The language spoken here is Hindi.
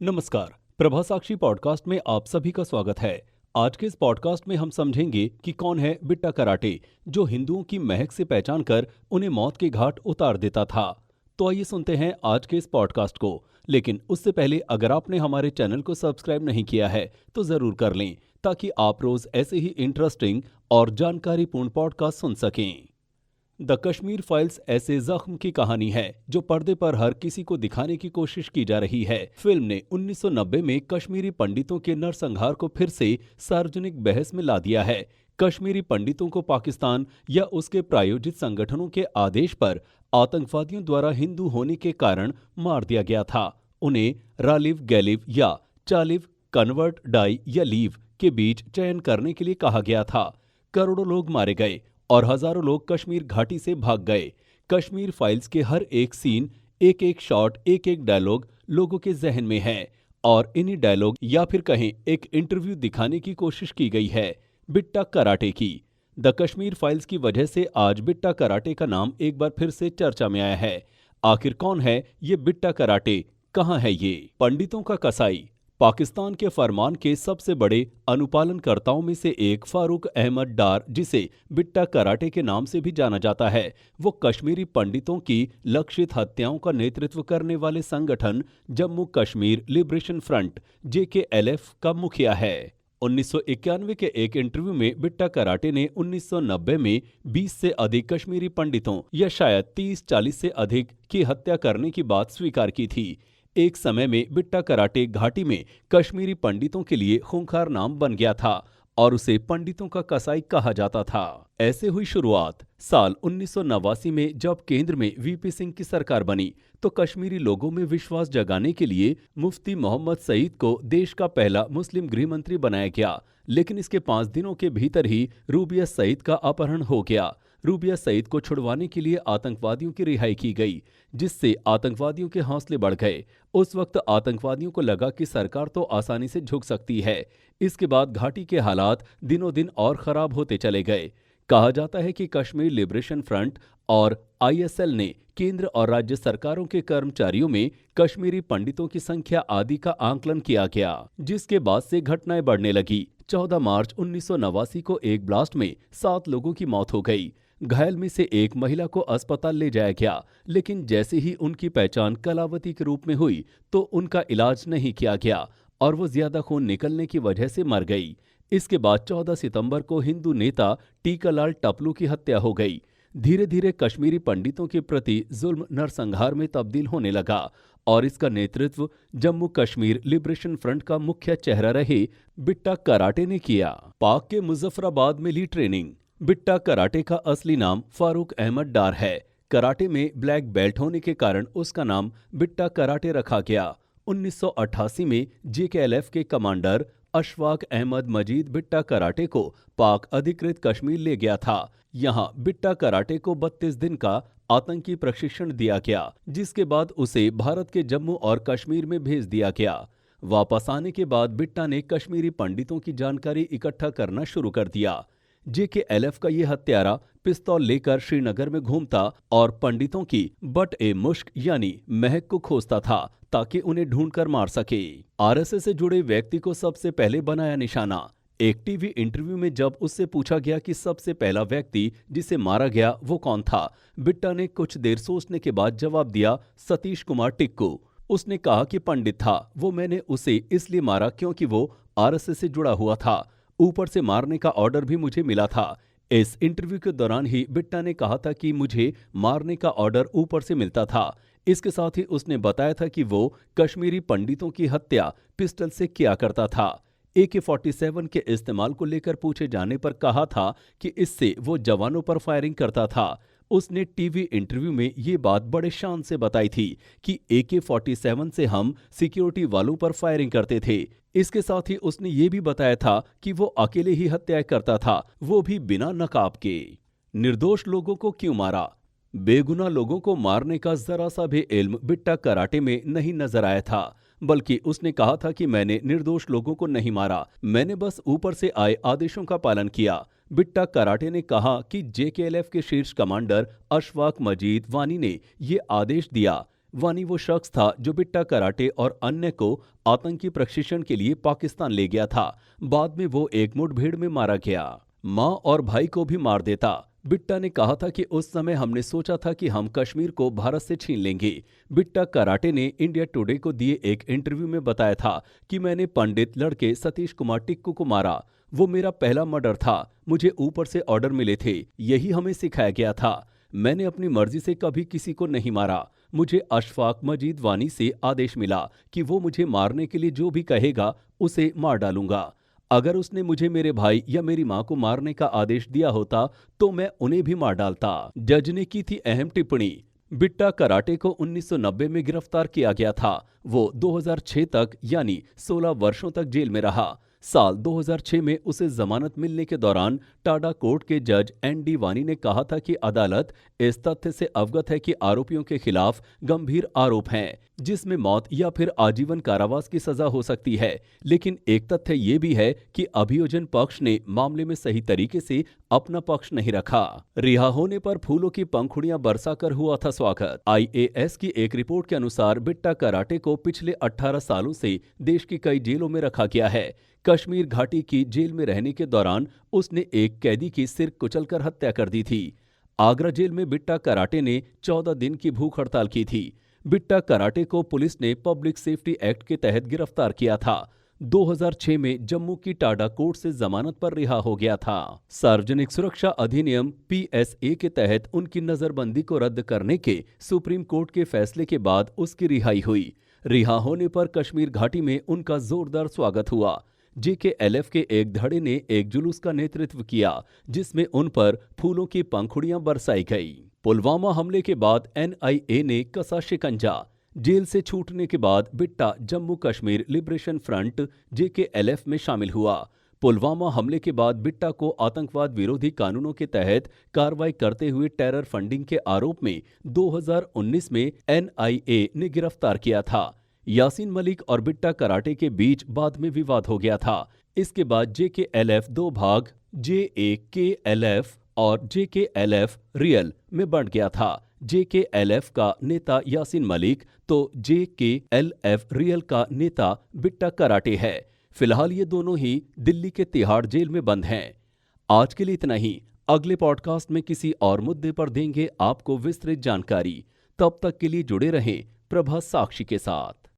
नमस्कार। प्रभा साक्षी पॉडकास्ट में आप सभी का स्वागत है। आज के इस पॉडकास्ट में हम समझेंगे कि कौन है बिट्टा कराटे, जो हिंदुओं की महक से पहचान कर उन्हें मौत के घाट उतार देता था। तो आइए सुनते हैं आज के इस पॉडकास्ट को। लेकिन उससे पहले अगर आपने हमारे चैनल को सब्सक्राइब नहीं किया है तो जरूर कर लें, ताकि आप रोज ऐसे ही इंटरेस्टिंग और जानकारीपूर्ण पॉडकास्ट सुन सकें। द कश्मीर फाइल्स ऐसे जख्म की कहानी है जो पर्दे पर हर किसी को दिखाने की कोशिश की जा रही है। फिल्म ने 1990 में कश्मीरी पंडितों के नरसंहार को फिर से सार्वजनिक बहस में ला दिया है। कश्मीरी पंडितों को पाकिस्तान या उसके प्रायोजित संगठनों के आदेश पर आतंकवादियों द्वारा हिंदू होने के कारण मार दिया गया था। उन्हें रालिव गैलिव या चालिव, कन्वर्ट, डाई या लीव के बीच चयन करने के लिए कहा गया था। करोड़ों लोग मारे गए और हजारों लोग कश्मीर घाटी से भाग गए। कश्मीर फाइल्स के हर एक सीन, एक एक शॉट, एक एक डायलॉग लोगों के जहन में है और इन्हीं डायलॉग या फिर कहें एक इंटरव्यू दिखाने की कोशिश की गई है बिट्टा कराटे की। द कश्मीर फाइल्स की वजह से आज बिट्टा कराटे का नाम एक बार फिर से चर्चा में आया है। आखिर कौन है ये बिट्टा कराटे, कहाँ है ये? पंडितों का कसाई। पाकिस्तान के फरमान के सबसे बड़े अनुपालनकर्ताओं में से एक फारूक अहमद डार, जिसे बिट्टा कराटे के नाम से भी जाना जाता है, वो कश्मीरी पंडितों की लक्षित हत्याओं का नेतृत्व करने वाले संगठन Jammu Kashmir liberation front JKLF का मुखिया है। 1991 के एक इंटरव्यू में बिट्टा कराटे ने 1990 में 20 से अधिक कश्मीरी पंडितों या शायद 30-40 से अधिक की हत्या करने की बात स्वीकार की थी। एक समय में बिट्टा कराटे घाटी में कश्मीरी पंडितों के लिए खूंखार नाम बन गया था और उसे पंडितों का कसाई कहा जाता था। ऐसे हुई शुरुआत। साल 1989 में जब केंद्र में VP सिंह की सरकार बनी तो कश्मीरी लोगों में विश्वास जगाने के लिए मुफ्ती मोहम्मद सईद को देश का पहला मुस्लिम गृह मंत्री बनाया गया। लेकिन इसके 5 दिनों के भीतर ही रूबिया सईद का अपहरण हो गया। रूबिया सईद को छुड़वाने के लिए आतंकवादियों की रिहाई की गई, जिससे आतंकवादियों के हौसले बढ़ गए। उस वक्त आतंकवादियों को लगा कि सरकार तो आसानी से झुक सकती है। इसके बाद घाटी के हालात दिनों दिन और खराब होते चले गए। कहा जाता है कि कश्मीर लिबरेशन फ्रंट और ISL ने केंद्र और राज्य सरकारों के कर्मचारियों में कश्मीरी पंडितों की संख्या आदि का आंकलन किया गया, जिसके बाद से घटनाएं बढ़ने लगी। 14 मार्च 1989 को एक ब्लास्ट में 7 लोगों की मौत हो गई। घायल में से एक महिला को अस्पताल ले जाया गया, लेकिन जैसे ही उनकी पहचान कलावती के रूप में हुई तो उनका इलाज नहीं किया गया और वो ज्यादा खून निकलने की वजह से मर गई। इसके बाद 14 सितंबर को हिंदू नेता टीकालाल टपलू की हत्या हो गई। धीरे धीरे कश्मीरी पंडितों के प्रति जुल्म नरसंहार में तब्दील होने लगा और इसका नेतृत्व जम्मू कश्मीर लिबरेशन फ्रंट का मुख्य चेहरा रहे बिट्टा कराटे ने किया। पाक के मुजफ्फराबाद में ली ट्रेनिंग। बिट्टा कराटे का असली नाम फारूक अहमद डार है। कराटे में ब्लैक बेल्ट होने के कारण उसका नाम बिट्टा कराटे रखा गया। 1988 में JKLF के कमांडर अशफाक अहमद मजीद बिट्टा कराटे को पाक अधिकृत कश्मीर ले गया था। यहां बिट्टा कराटे को 32 दिन का आतंकी प्रशिक्षण दिया गया, जिसके बाद उसे भारत के जम्मू और कश्मीर में भेज दिया गया। वापस आने के बाद बिट्टा ने कश्मीरी पंडितों की जानकारी इकट्ठा करना शुरू कर दिया। JKLF का ये हत्यारा पिस्तौल लेकर श्रीनगर में घूमता और पंडितों की बट ए मुश्क यानी महक को खोजता था ताकि उन्हें ढूंढकर मार सके। RSS से जुड़े व्यक्ति को सबसे पहले बनाया निशाना। एक टीवी इंटरव्यू में जब उससे पूछा गया कि सबसे पहला व्यक्ति जिसे मारा गया वो कौन था, बिट्टा ने कुछ देर सोचने के बाद जवाब दिया, सतीश कुमार टिक्कू। उसने कहा कि पंडित था, वो मैंने उसे इसलिए मारा क्योंकि वो RSS से जुड़ा हुआ था। ऊपर से मारने का ऑर्डर भी मुझे मिला था। इस इंटरव्यू के दौरान ही बिट्टा ने कहा था कि मुझे मारने का ऑर्डर ऊपर से मिलता था। इसके साथ ही उसने बताया था कि वो कश्मीरी पंडितों की हत्या पिस्टल से किया करता था। AK-47 के इस्तेमाल को लेकर पूछे जाने पर कहा था कि इससे वो जवानों पर फायरिंग करता था। उसने टीवी इंटरव्यू में ये बात बड़े शान से बताई थी कि AK-47 से हम सिक्योरिटी वालों पर फायरिंग करते थे। इसके साथ ही उसने ये भी बताया था कि वो अकेले ही हत्या करता था, वो भी बिना नकाब के। निर्दोष लोगों को क्यों मारा? बेगुनाह लोगों को मारने का जरा सा भी इल्म बिट्टा कराटे में नहीं नजर आया था, बल्कि उसने कहा था कि मैंने निर्दोष लोगों को नहीं मारा, मैंने बस ऊपर से आए आदेशों का पालन किया। बिट्टा कराटे ने कहा कि JKLF के शीर्ष कमांडर अशफाक मजीद वानी ने ये आदेश दिया। वानी वो शख्स था जो बिट्टा कराटे और अन्य को आतंकी प्रशिक्षण के लिए पाकिस्तान ले गया था। बाद में वो एक मुठभेड़ में मारा गया। मां और भाई को भी मार देता। बिट्टा ने कहा था कि उस समय हमने सोचा था कि हम कश्मीर को भारत से छीन लेंगे। बिट्टा कराटे ने इंडिया टुडे को दिए एक इंटरव्यू में बताया था कि मैंने पंडित लड़के सतीश कुमार टिक्कू को मारा। वो मेरा पहला मर्डर था। मुझे ऊपर से ऑर्डर मिले थे, यही हमें सिखाया गया था। मैंने अपनी मर्जी से कभी किसी को नहीं मारा। मुझे अशफाक मजीद वानी से आदेश मिला कि वो मुझे मारने के लिए जो भी कहेगा उसे मार डालूंगा। अगर उसने मुझे मेरे भाई या मेरी मां को मारने का आदेश दिया होता तो मैं उन्हें भी मार डालता। जज ने की थी अहम टिप्पणी। बिट्टा कराटे को 1990 में गिरफ्तार किया गया था। वो 2006 तक यानी 16 वर्षों तक जेल में रहा। साल 2006 में उसे जमानत मिलने के दौरान टाडा कोर्ट के जज एन.डी. वानी ने कहा था कि अदालत इस तथ्य से अवगत है कि आरोपियों के खिलाफ गंभीर आरोप हैं, जिसमें मौत या फिर आजीवन कारावास की सजा हो सकती है। लेकिन एक तथ्य ये भी है कि अभियोजन पक्ष ने मामले में सही तरीके से अपना पक्ष नहीं रखा। रिहा होने पर फूलों की पंखुड़ियां बरसाकर हुआ था स्वागत। आईएएस की एक रिपोर्ट के अनुसार बिट्टा कराटे को पिछले 18 सालों से देश की कई जेलों में रखा गया है। कश्मीर घाटी की जेल में रहने के दौरान उसने एक कैदी की सिर कुचलकर हत्या कर दी थी। आगरा जेल में बिट्टा कराटे ने 14 दिन की भूख हड़ताल की थी। बिट्टा कराटे को पुलिस ने पब्लिक सेफ्टी एक्ट के तहत गिरफ्तार किया था। 2006 में जम्मू की टाडा कोर्ट से जमानत पर रिहा हो गया था। सार्वजनिक सुरक्षा अधिनियम पीएसए के तहत उनकी नजरबंदी को रद्द करने के सुप्रीम कोर्ट के फैसले के बाद उसकी रिहाई हुई। रिहा होने पर कश्मीर घाटी में उनका जोरदार स्वागत हुआ। जेकेएलएफ के एक धड़े ने एक जुलूस का नेतृत्व किया, जिसमें उन पर फूलों की पंखुड़ियां बरसाई गई। पुलवामा हमले के बाद एनआईए ने कसा शिकंजा। जेल से छूटने के बाद Bitta Jammu Kashmir liberation front JKLF में शामिल हुआ। पुलवामा हमले के बाद बिट्टा को आतंकवाद विरोधी कानूनों के तहत कार्रवाई करते हुए टेरर फंडिंग के आरोप में 2019 में एनआईए ने गिरफ्तार किया था। यासीन मलिक और बिट्टा कराटे के बीच बाद में विवाद हो गया था। इसके बाद जेकेएलएफ दो भाग जेएकेएलएफ और जेकेएलएफ रियल में बंट गया था। जेकेएलएफ का नेता यासीन मलिक तो जेकेएलएफ रियल का नेता बिट्टा कराटे है। फिलहाल ये दोनों ही दिल्ली के तिहाड़ जेल में बंद हैं। आज के लिए इतना ही। अगले पॉडकास्ट में किसी और मुद्दे पर देंगे आपको विस्तृत जानकारी। तब तक के लिए जुड़े रहें प्रभा साक्षी के साथ।